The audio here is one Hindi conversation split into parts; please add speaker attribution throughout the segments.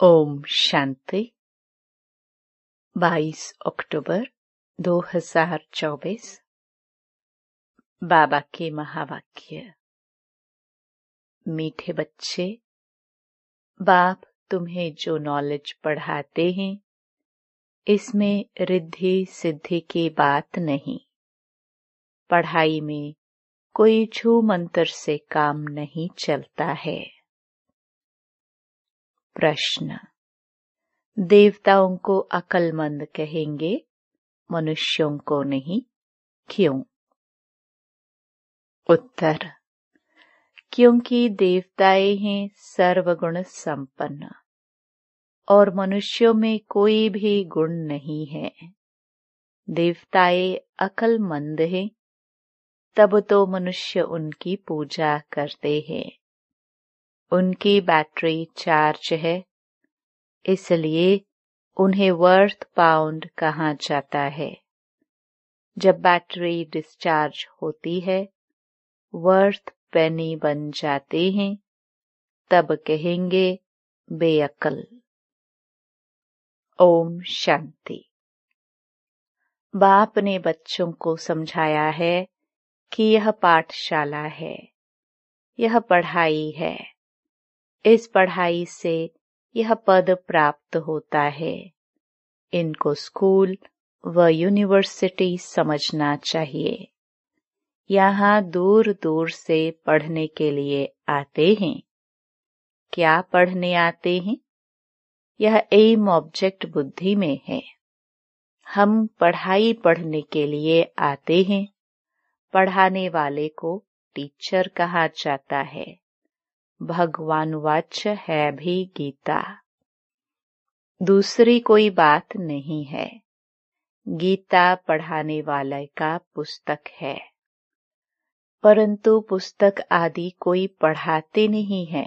Speaker 1: ओम शांति। 22 अक्टूबर 2024। बाबा के महावाक्य। मीठे बच्चे, बाप तुम्हें जो नॉलेज पढ़ाते हैं इसमें रिद्धि सिद्धि की बात नहीं। पढ़ाई में कोई छू मंत्र से काम नहीं चलता है। प्रश्न। देवताओं को अक्लमंद कहेंगे, मनुष्यों को नहीं, क्यों? उत्तर। क्योंकि देवताएं हैं सर्वगुण संपन्न और मनुष्यों में कोई भी गुण नहीं है। देवताएं अक्लमंद हैं, तब तो मनुष्य उनकी पूजा करते हैं। उनकी बैटरी चार्ज है, इसलिए उन्हें वर्थ पाउंड कहा जाता है। जब बैटरी डिस्चार्ज होती है, वर्थ पेनी बन जाते हैं, तब कहेंगे बेअक्ल। ओम शांति। बाप ने बच्चों को समझाया है कि यह पाठशाला है, यह पढ़ाई है। इस पढ़ाई से यह पद प्राप्त होता है। इनको स्कूल व यूनिवर्सिटी समझना चाहिए। यहाँ दूर दूर से पढ़ने के लिए आते हैं। क्या पढ़ने आते हैं? यह एम ऑब्जेक्ट बुद्धि में है। हम पढ़ाई पढ़ने के लिए आते हैं। पढ़ाने वाले को टीचर कहा जाता है। भगवान वाच्य है भी गीता। दूसरी कोई बात नहीं है। गीता पढ़ाने वाले का पुस्तक है, परंतु पुस्तक आदि कोई पढ़ाते नहीं है।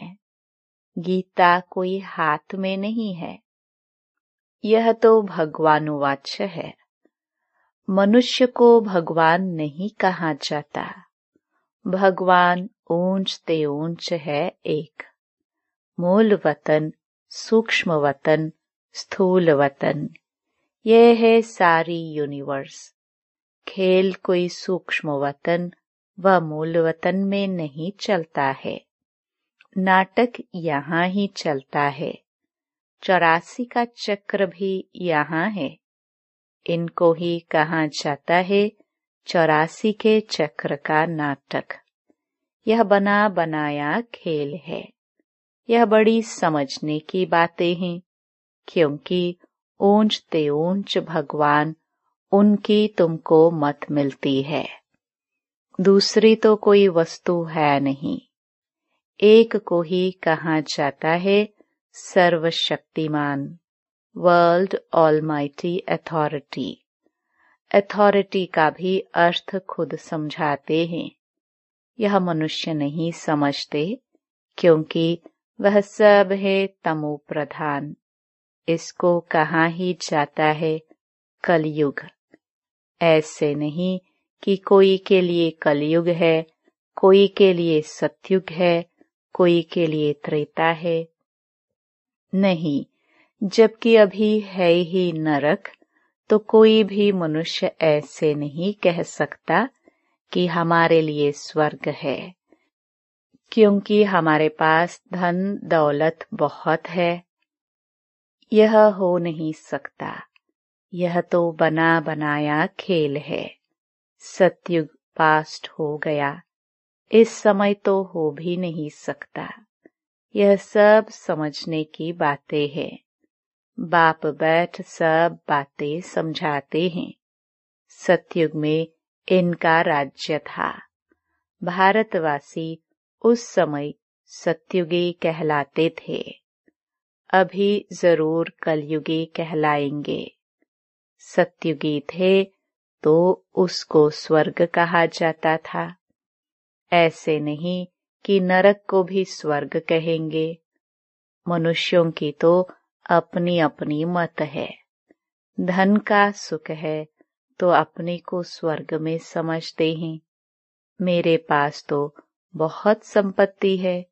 Speaker 1: गीता कोई हाथ में नहीं है। यह तो भगवान वाच्य है। मनुष्य को भगवान नहीं कहा जाता। भगवान ऊंच ते ऊंच है एक। मूल वतन, सूक्ष्म वतन, स्थूल वतन, यह है सारी यूनिवर्स। खेल कोई सूक्ष्म वतन व मूल वतन में नहीं चलता है। नाटक यहाँ ही चलता है। 84 का चक्र भी यहाँ है। इनको ही कहा जाता है 84 के चक्र का नाटक। यह बना बनाया खेल है। यह बड़ी समझने की बातें हैं, क्योंकि ऊंच ते ऊंच भगवान उनकी तुमको मत मिलती है। दूसरी तो कोई वस्तु है नहीं। एक को ही कहा जाता है सर्वशक्तिमान, वर्ल्ड ऑलमाइटी अथॉरिटी। अथॉरिटी का भी अर्थ खुद समझाते हैं। यह मनुष्य नहीं समझते, क्योंकि वह सब है तमो प्रधान। इसको कहा ही जाता है कलयुग। ऐसे नहीं कि कोई के लिए कलयुग है, कोई के लिए सतयुग है, कोई के लिए त्रेता है। नहीं, जबकि अभी है ही नरक, तो कोई भी मनुष्य ऐसे नहीं कह सकता कि हमारे लिए स्वर्ग है, क्योंकि हमारे पास धन दौलत बहुत है। यह हो नहीं सकता। यह तो बना बनाया खेल है। सतयुग पास्ट हो गया, इस समय तो हो भी नहीं सकता। यह सब समझने की बातें हैं। बाप बैठ सब बातें समझाते हैं। सतयुग में इनका राज्य था। भारतवासी उस समय सतयुगी कहलाते थे। अभी जरूर कलयुगी कहलाएंगे। सतयुगी थे तो उसको स्वर्ग कहा जाता था। ऐसे नहीं कि नरक को भी स्वर्ग कहेंगे। मनुष्यों की तो अपनी अपनी मत है। धन का सुख है तो अपने को स्वर्ग में समझते हैं। मेरे पास तो बहुत संपत्ति है,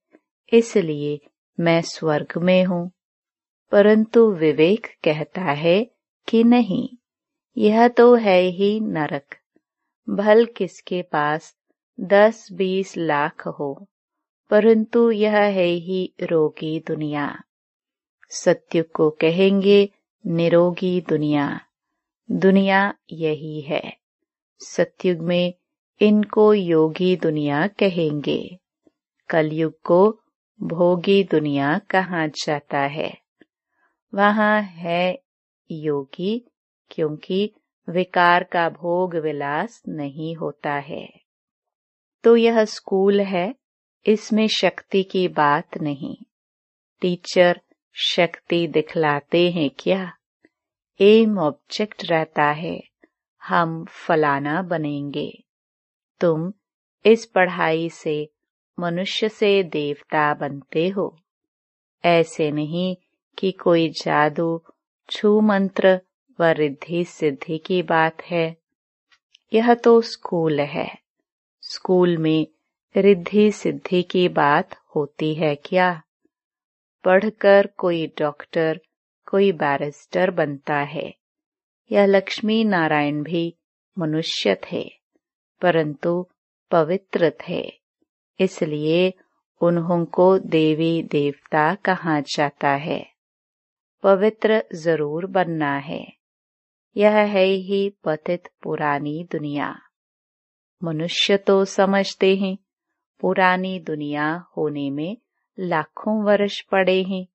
Speaker 1: इसलिए मैं स्वर्ग में हूँ। परंतु विवेक कहता है कि नहीं, यह तो है ही नरक। भल किसके पास 10-20 लाख हो, परंतु यह है ही रोगी दुनिया। सत्युग को कहेंगे निरोगी दुनिया। दुनिया यही है। सत्युग में इनको योगी दुनिया कहेंगे। कलयुग को भोगी दुनिया कहा जाता है। वहाँ है योगी, क्योंकि विकार का भोग विलास नहीं होता है। तो यह स्कूल है, इसमें शक्ति की बात नहीं। टीचर शक्ति दिखलाते हैं क्या? एम ऑब्जेक्ट रहता है, हम फलाना बनेंगे। तुम इस पढ़ाई से मनुष्य से देवता बनते हो। ऐसे नहीं कि कोई जादू, छू मंत्र व रिद्धि सिद्धि की बात है। यह तो स्कूल है। स्कूल में रिद्धि सिद्धि की बात होती है क्या? पढ़कर कोई डॉक्टर, कोई बैरिस्टर बनता है। यह लक्ष्मी नारायण भी मनुष्य थे, परंतु पवित्र थे, इसलिए उन्होंको देवी देवता कहा जाता है। पवित्र जरूर बनना है। यह है ही पतित पुरानी दुनिया। मनुष्य तो समझते हैं पुरानी दुनिया होने में लाखों वर्ष पड़े हैं।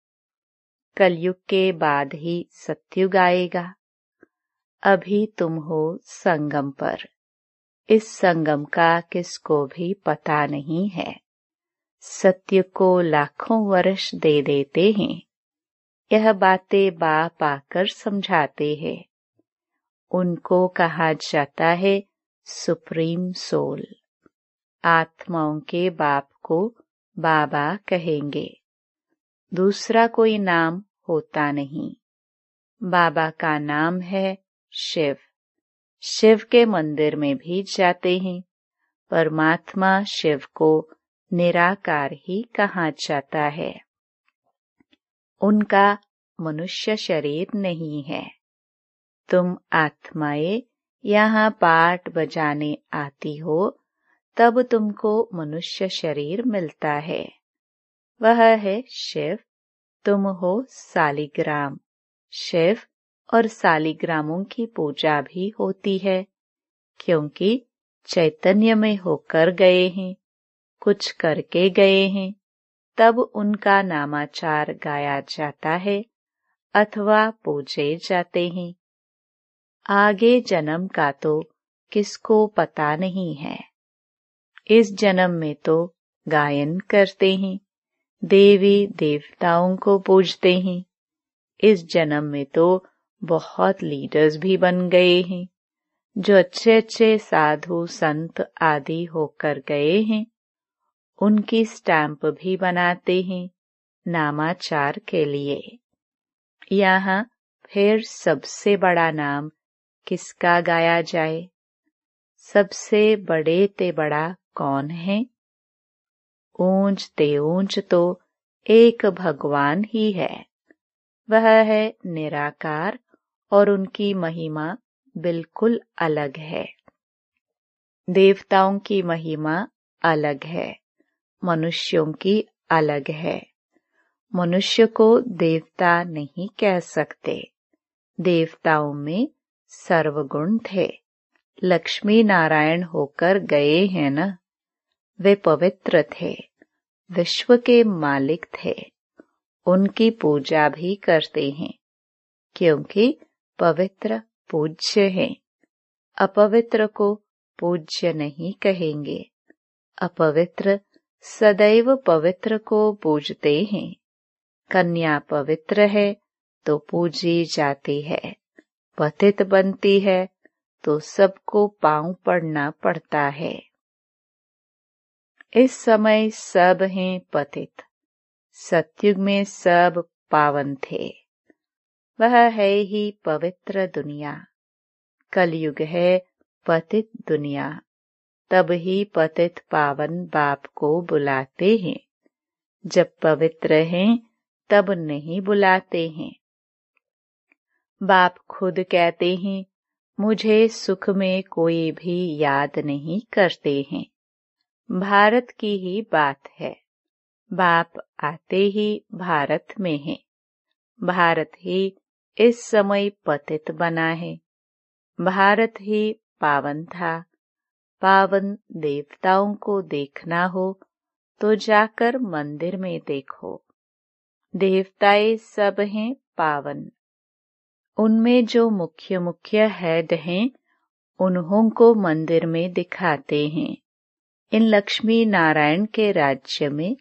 Speaker 1: कलयुग के बाद ही सत्युग आएगा। अभी तुम हो संगम पर। इस संगम का किसको भी पता नहीं है। सत्य को लाखों वर्ष दे देते हैं। यह बातें बाप आकर समझाते हैं। उनको कहा जाता है सुप्रीम सोल। आत्माओं के बाप को बाबा कहेंगे। दूसरा कोई नाम होता नहीं। बाबा का नाम है शिव। शिव के मंदिर में भी जाते हैं। परमात्मा शिव को निराकार ही कहा जाता है। उनका मनुष्य शरीर नहीं है। तुम आत्माएं यहाँ पाठ बजाने आती हो, तब तुमको मनुष्य शरीर मिलता है। वह है शिव, तुम हो सालिग्राम। शिव और सालिग्रामों की पूजा भी होती है, क्योंकि चैतन्य में होकर गए हैं, कुछ करके गए हैं, तब उनका नामाचार गाया जाता है अथवा पूजे जाते हैं। आगे जन्म का तो किसको पता नहीं है। इस जन्म में तो गायन करते हैं, देवी देवताओं को पूजते हैं। इस जन्म में तो बहुत लीडर्स भी बन गए हैं, जो अच्छे अच्छे साधु संत आदि होकर गए हैं। उनकी स्टैंप भी बनाते हैं नामाचार के लिए। यहाँ फिर सबसे बड़ा नाम किसका गाया जाए? सबसे बड़े ते बड़ा कौन है? ऊंच ते ऊंच तो एक भगवान ही है। वह है निराकार और उनकी महिमा बिल्कुल अलग है। देवताओं की महिमा अलग है, मनुष्यों की अलग है। मनुष्य को देवता नहीं कह सकते। देवताओं में सर्वगुण थे। लक्ष्मी नारायण होकर गए हैं न। वे पवित्र थे, विश्व के मालिक थे। उनकी पूजा भी करते हैं, क्योंकि पवित्र पूज्य हैं। अपवित्र को पूज्य नहीं कहेंगे। अपवित्र सदैव पवित्र को पूजते हैं। कन्या पवित्र है तो पूजी जाती है। पतित बनती है तो सबको पांव पड़ना पड़ता है। इस समय सब हैं पतित। सतयुग में सब पावन थे। वह है ही पवित्र दुनिया। कलयुग है पतित दुनिया। तब ही पतित पावन बाप को बुलाते हैं। जब पवित्र हैं तब नहीं बुलाते हैं। बाप खुद कहते हैं, मुझे सुख में कोई भी याद नहीं करते हैं। भारत की ही बात है। बाप आते ही भारत में है। भारत ही इस समय पतित बना है। भारत ही पावन था। पावन देवताओं को देखना हो तो जाकर मंदिर में देखो। देवताएं सब हैं पावन। उनमें जो मुख्य मुख्य हेड हैं, उन्हों को मंदिर में दिखाते हैं। इन लक्ष्मी नारायण के राज्य में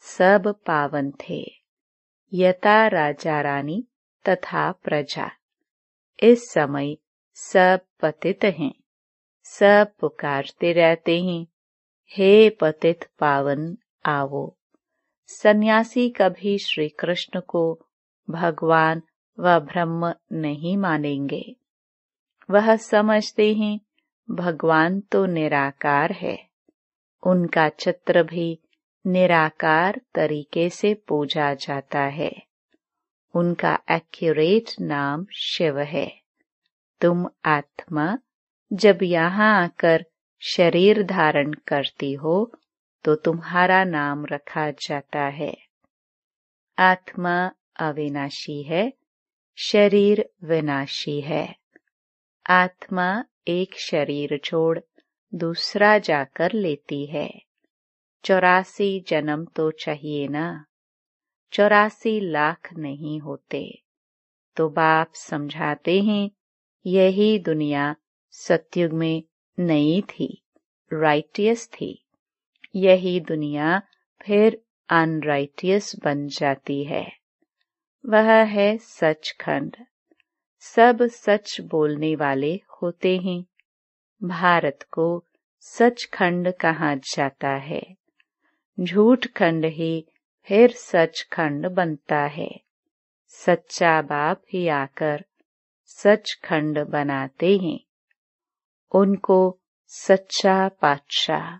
Speaker 1: सब पावन थे। यथा राजा रानी तथा प्रजा। इस समय सब पतित हैं। सब पुकारते रहते हैं, हे पतित पावन आओ। सन्यासी कभी श्री कृष्ण को भगवान व ब्रह्म नहीं मानेंगे। वह समझते हैं भगवान तो निराकार है। उनका चित्र भी निराकार तरीके से पूजा जाता है। उनका एक्यूरेट नाम शिव है। तुम आत्मा जब यहाँ आकर शरीर धारण करती हो तो तुम्हारा नाम रखा जाता है। आत्मा अविनाशी है, शरीर विनाशी है। आत्मा एक शरीर छोड़ दूसरा जाकर लेती है। 84 जन्म तो चाहिए ना। 84 लाख नहीं होते। तो बाप समझाते हैं, यही दुनिया सतयुग में नई थी, राइटियस थी। यही दुनिया फिर अनराइटियस बन जाती है। वह है सचखंड। सब सच बोलने वाले होते हैं। भारत को सचखंड कहा जाता है। झूठ खंड ही फिर सचखंड बनता है। सच्चा बाप ही आकर सचखंड बनाते हैं। उनको सच्चा पातशाह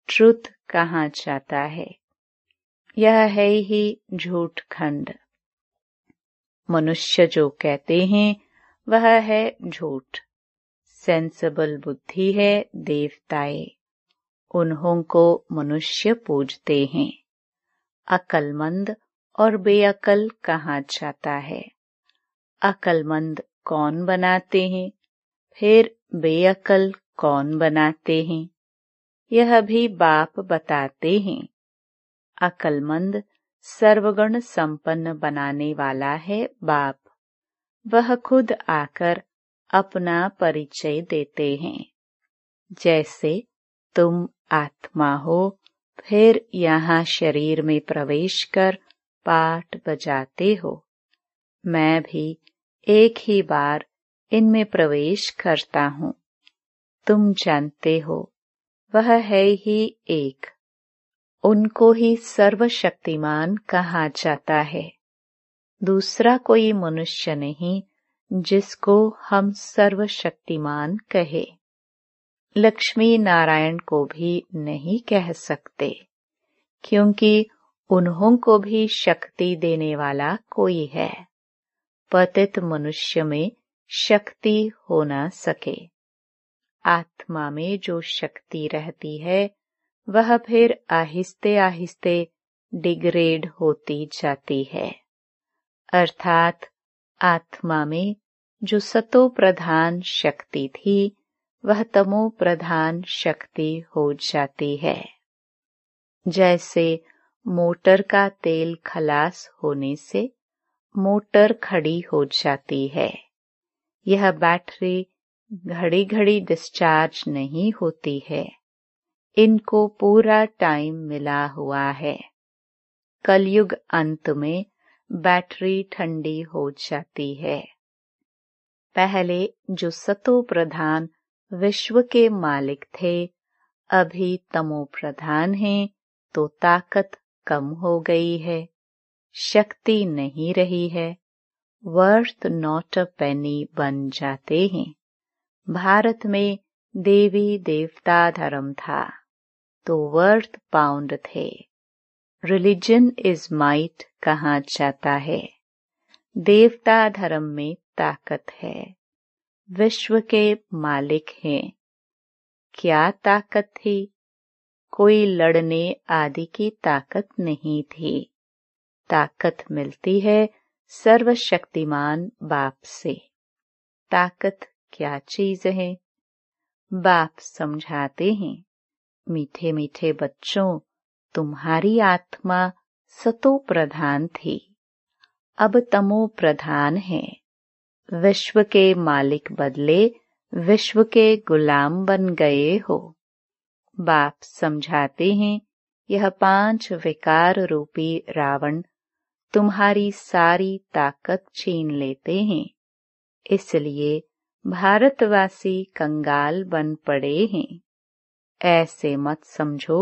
Speaker 1: ट्रुथ कहा जाता है। यह है ही झूठ खंड। मनुष्य जो कहते हैं वह है झूठ। सेंसिबल बुद्धि है देवताएं। उन्हों को मनुष्य पूजते हैं। अकलमंद और बेअकल कहा जाता है। अकलमंद कौन बनाते हैं, फिर बेअकल कौन बनाते हैं, यह भी बाप बताते हैं। अकलमंद सर्वगुण संपन्न बनाने वाला है बाप। वह खुद आकर अपना परिचय देते हैं। जैसे तुम आत्मा हो, फिर यहाँ शरीर में प्रवेश कर पाठ बजाते हो। मैं भी एक ही बार इनमें प्रवेश करता हूँ। तुम जानते हो वह है ही एक। उनको ही सर्वशक्तिमान कहा जाता है। दूसरा कोई मनुष्य नहीं जिसको हम सर्वशक्तिमान कहे। लक्ष्मी नारायण को भी नहीं कह सकते, क्योंकि उन्हों को भी शक्ति देने वाला कोई है। पतित मनुष्य में शक्ति हो न सके। आत्मा में जो शक्ति रहती है वह फिर आहिस्ते आहिस्ते डिग्रेड होती जाती है। अर्थात आत्मा में जो सतो प्रधान शक्ति थी वह तमो प्रधान शक्ति हो जाती है। जैसे मोटर का तेल खलास होने से मोटर खड़ी हो जाती है। यह बैटरी घड़ी घड़ी डिस्चार्ज नहीं होती है। इनको पूरा टाइम मिला हुआ है। कलयुग अंत में बैटरी ठंडी हो जाती है। पहले जो सतो प्रधान विश्व के मालिक थे, अभी तमो प्रधान हैं, तो ताकत कम हो गई है, शक्ति नहीं रही है। वर्थ नॉट अ पेनी बन जाते हैं। भारत में देवी देवता धर्म था तो वर्थ पाउंड थे। रिलीजन इज माइट कहा जाता है। देवता धर्म में ताकत है। विश्व के मालिक हैं। क्या ताकत थी? कोई लड़ने आदि की ताकत नहीं थी। ताकत मिलती है सर्वशक्तिमान बाप से। ताकत क्या चीज है? बाप समझाते हैं, मीठे मीठे बच्चों, तुम्हारी आत्मा सतो प्रधान थी, अब तमो प्रधान है। विश्व के मालिक बदले विश्व के गुलाम बन गए हो। बाप समझाते हैं, यह 5 विकार रूपी रावण तुम्हारी सारी ताकत छीन लेते हैं। इसलिए भारतवासी कंगाल बन पड़े हैं। ऐसे मत समझो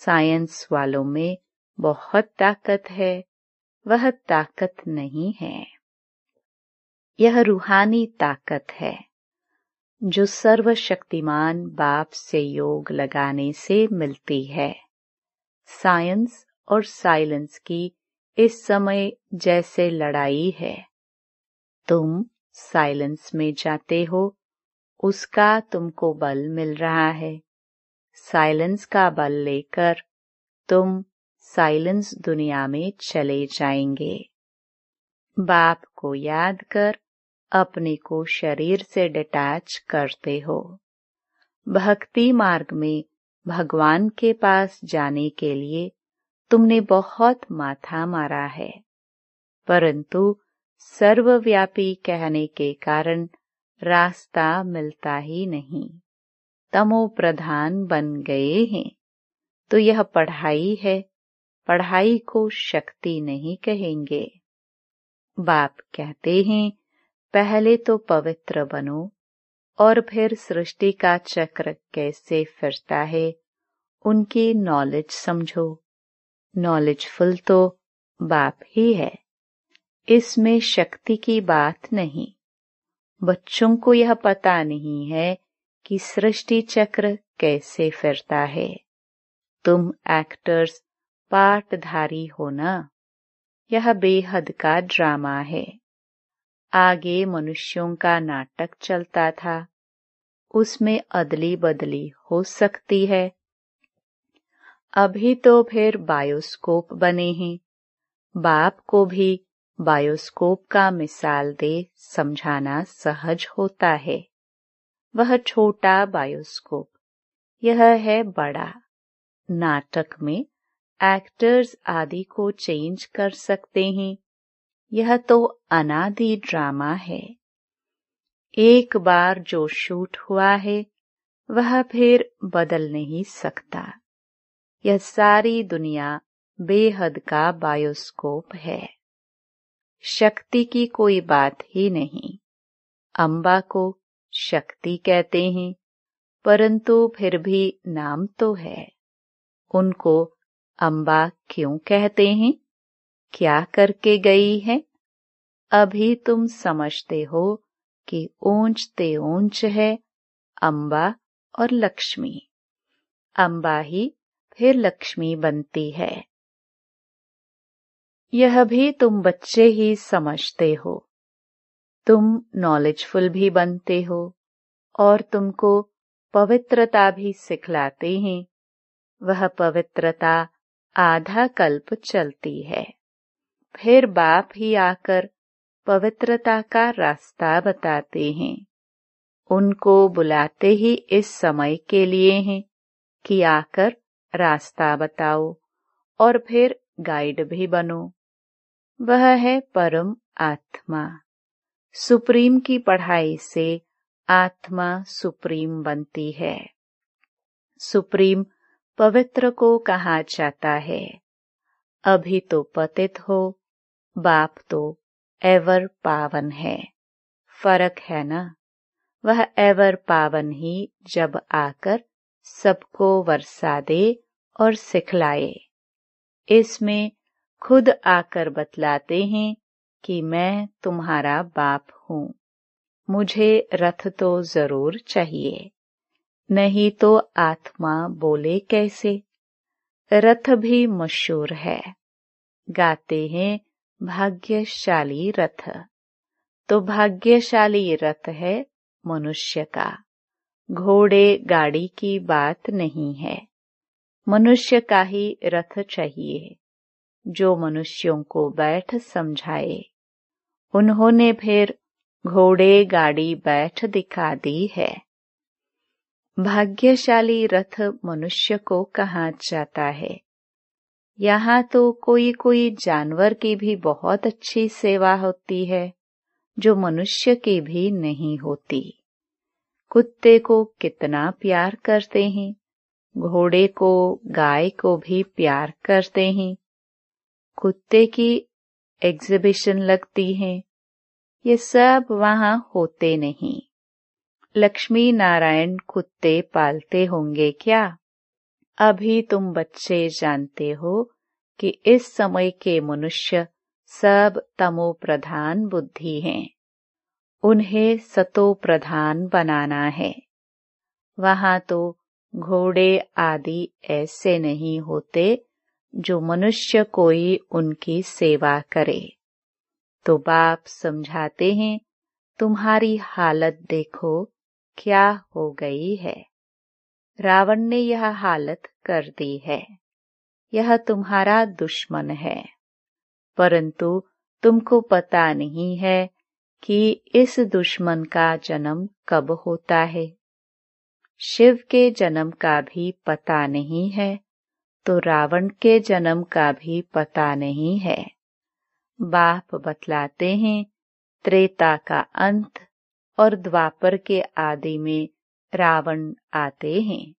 Speaker 1: साइंस वालों में बहुत ताकत है, वह ताकत नहीं है। यह रूहानी ताकत है जो सर्वशक्तिमान बाप से योग लगाने से मिलती है। साइंस और साइलेंस की इस समय जैसे लड़ाई है। तुम साइलेंस में जाते हो, उसका तुमको बल मिल रहा है। साइलेंस का बल लेकर तुम साइलेंस दुनिया में चले जाएंगे। बाप को याद कर अपने को शरीर से डिटैच करते हो। भक्ति मार्ग में भगवान के पास जाने के लिए तुमने बहुत माथा मारा है, परंतु सर्वव्यापी कहने के कारण रास्ता मिलता ही नहीं। तमो प्रधान बन गए हैं। तो यह पढ़ाई है, पढ़ाई को शक्ति नहीं कहेंगे। बाप कहते हैं, पहले तो पवित्र बनो और फिर सृष्टि का चक्र कैसे फिरता है उनकी नॉलेज समझो। नॉलेजफुल तो बाप ही है, इसमें शक्ति की बात नहीं। बच्चों को यह पता नहीं है कि सृष्टि चक्र कैसे फिरता है। तुम एक्टर्स पार्टधारी हो ना। यह बेहद का ड्रामा है। आगे मनुष्यों का नाटक चलता था, उसमें अदली बदली हो सकती है। अभी तो फिर बायोस्कोप बने हैं। बाप को भी बायोस्कोप का मिसाल दे समझाना सहज होता है। वह छोटा बायोस्कोप, यह है बड़ा। नाटक में एक्टर्स आदि को चेंज कर सकते हैं। यह तो अनादि ड्रामा है। एक बार जो शूट हुआ है वह फिर बदल नहीं सकता। यह सारी दुनिया बेहद का बायोस्कोप है। शक्ति की कोई बात ही नहीं। अम्बा को शक्ति कहते हैं, परंतु फिर भी नाम तो है। उनको अम्बा क्यों कहते हैं? क्या करके गई है? अभी तुम समझते हो कि ऊंचते ऊंच है अम्बा और लक्ष्मी। अम्बा ही फिर लक्ष्मी बनती है। यह भी तुम बच्चे ही समझते हो। तुम नॉलेजफुल भी बनते हो और तुमको पवित्रता भी सिखलाते हैं। वह पवित्रता आधा कल्प चलती है। फिर बाप ही आकर पवित्रता का रास्ता बताते हैं। उनको बुलाते ही इस समय के लिए हैं कि आकर रास्ता बताओ और फिर गाइड भी बनो। वह है परम आत्मा। सुप्रीम की पढ़ाई से आत्मा सुप्रीम बनती है। सुप्रीम पवित्र को कहा जाता है। अभी तो पतित हो, बाप तो एवर पावन है। फर्क है ना। वह एवर पावन ही जब आकर सबको वर्षा दे और सिखलाए। इसमें खुद आकर बतलाते हैं कि मैं तुम्हारा बाप हूँ। मुझे रथ तो जरूर चाहिए, नहीं तो आत्मा बोले कैसे। रथ भी मशहूर है। गाते हैं भाग्यशाली रथ। तो भाग्यशाली रथ है मनुष्य का, घोड़े गाड़ी की बात नहीं है। मनुष्य का ही रथ चाहिए जो मनुष्यों को बैठ समझाए। उन्होंने फिर घोड़े गाड़ी बैठ दिखा दी है। भाग्यशाली रथ मनुष्य को कहाँ जाता है। यहाँ तो कोई कोई जानवर की भी बहुत अच्छी सेवा होती है जो मनुष्य की भी नहीं होती। कुत्ते को कितना प्यार करते हैं, घोड़े को गाय को भी प्यार करते हैं। कुत्ते की एग्जिबिशन लगती है, ये सब वहाँ होते नहीं। लक्ष्मी नारायण कुत्ते पालते होंगे क्या? अभी तुम बच्चे जानते हो कि इस समय के मनुष्य सब तमो प्रधान बुद्धि हैं। उन्हें सतो प्रधान बनाना है। वहाँ तो घोड़े आदि ऐसे नहीं होते जो मनुष्य कोई उनकी सेवा करे। तो बाप समझाते हैं, तुम्हारी हालत देखो क्या हो गई है। रावण ने यह हालत कर दी है। यह तुम्हारा दुश्मन है, परंतु तुमको पता नहीं है कि इस दुश्मन का जन्म कब होता है। शिव के जन्म का भी पता नहीं है, तो रावण के जन्म का भी पता नहीं है। बाप बतलाते हैं, त्रेता का अंत और द्वापर के आदि में रावण आते हैं।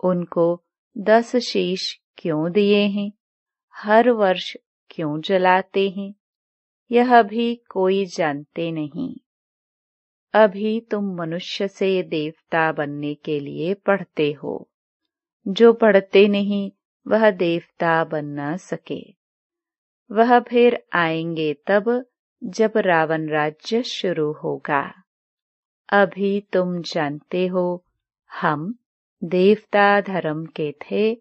Speaker 1: उनको 10 शीश क्यों दिए हैं, हर वर्ष क्यों जलाते हैं, यह भी कोई जानते नहीं। अभी तुम मनुष्य से देवता बनने के लिए पढ़ते हो। जो पढ़ते नहीं वह देवता बन न सके। वह फिर आएंगे तब जब रावण राज्य शुरू होगा। अभी तुम जानते हो हम देवता धर्म के थे,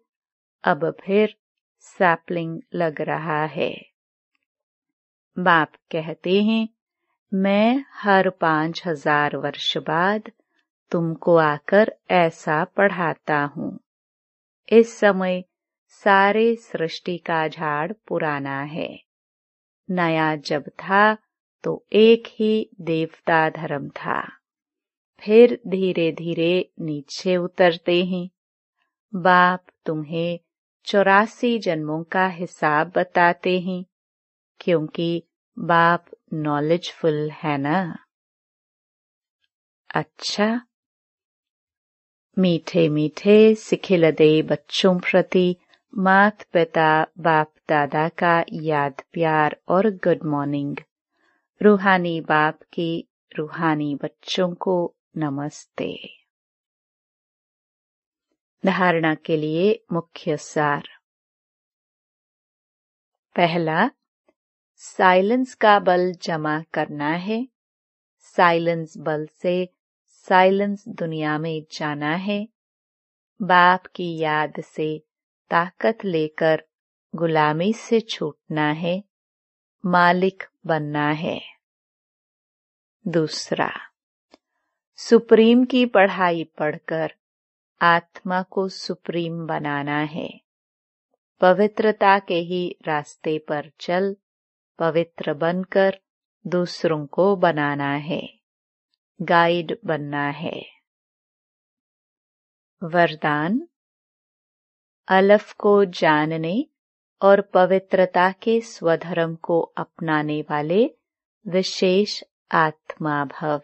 Speaker 1: अब फिर सैपलिंग लग रहा है। बाप कहते हैं, मैं हर 5000 वर्ष बाद तुमको आकर ऐसा पढ़ाता हूँ। इस समय सारे सृष्टि का झाड़ पुराना है। नया जब था तो एक ही देवता धर्म था, फिर धीरे धीरे नीचे उतरते हैं। बाप तुम्हें 84 जन्मों का हिसाब बताते हैं, क्योंकि बाप नॉलेजफुल है ना। अच्छा, मीठे मीठे सिखिलदे बच्चों प्रति मात पिता बाप दादा का याद प्यार और गुड मॉर्निंग। रूहानी बाप की रूहानी बच्चों को नमस्ते। धारणा के लिए मुख्य सार। पहला, साइलेंस का बल जमा करना है। साइलेंस बल से साइलेंस दुनिया में जाना है। बाप की याद से ताकत लेकर गुलामी से छूटना है, मालिक बनना है। दूसरा, सुप्रीम की पढ़ाई पढ़कर आत्मा को सुप्रीम बनाना है। पवित्रता के ही रास्ते पर चल पवित्र बनकर दूसरों को बनाना है, गाइड बनना है। वरदान, अलफ को जानने और पवित्रता के स्वधर्म को अपनाने वाले विशेष आत्मा भव।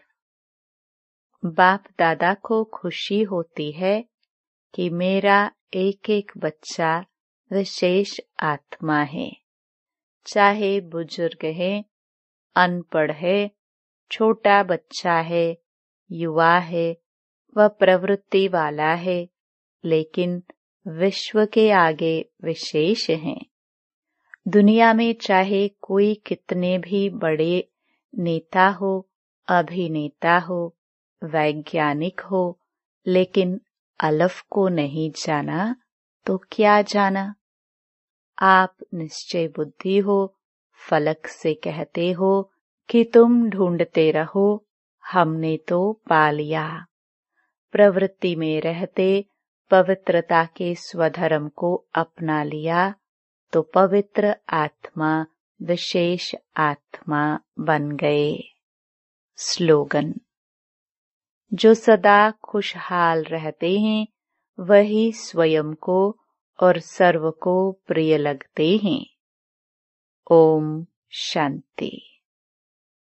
Speaker 1: बाप दादा को खुशी होती है कि मेरा एक एक बच्चा विशेष आत्मा है, चाहे बुजुर्ग है, अनपढ़ है, छोटा बच्चा है, युवा है, वह प्रवृत्ति वाला है, लेकिन विश्व के आगे विशेष हैं। दुनिया में चाहे कोई कितने भी बड़े नेता हो, अभिनेता हो, वैज्ञानिक हो, लेकिन अलफ को नहीं जाना तो क्या जाना। आप निश्चय बुद्धि हो, फलक से कहते हो कि तुम ढूंढते रहो, हमने तो पा लिया। प्रवृत्ति में रहते पवित्रता के स्वधर्म को अपना लिया तो पवित्र आत्मा विशेष आत्मा बन गए। स्लोगन। जो सदा खुशहाल रहते हैं वही स्वयं को और सर्व को प्रिय लगते हैं। ओम शांति।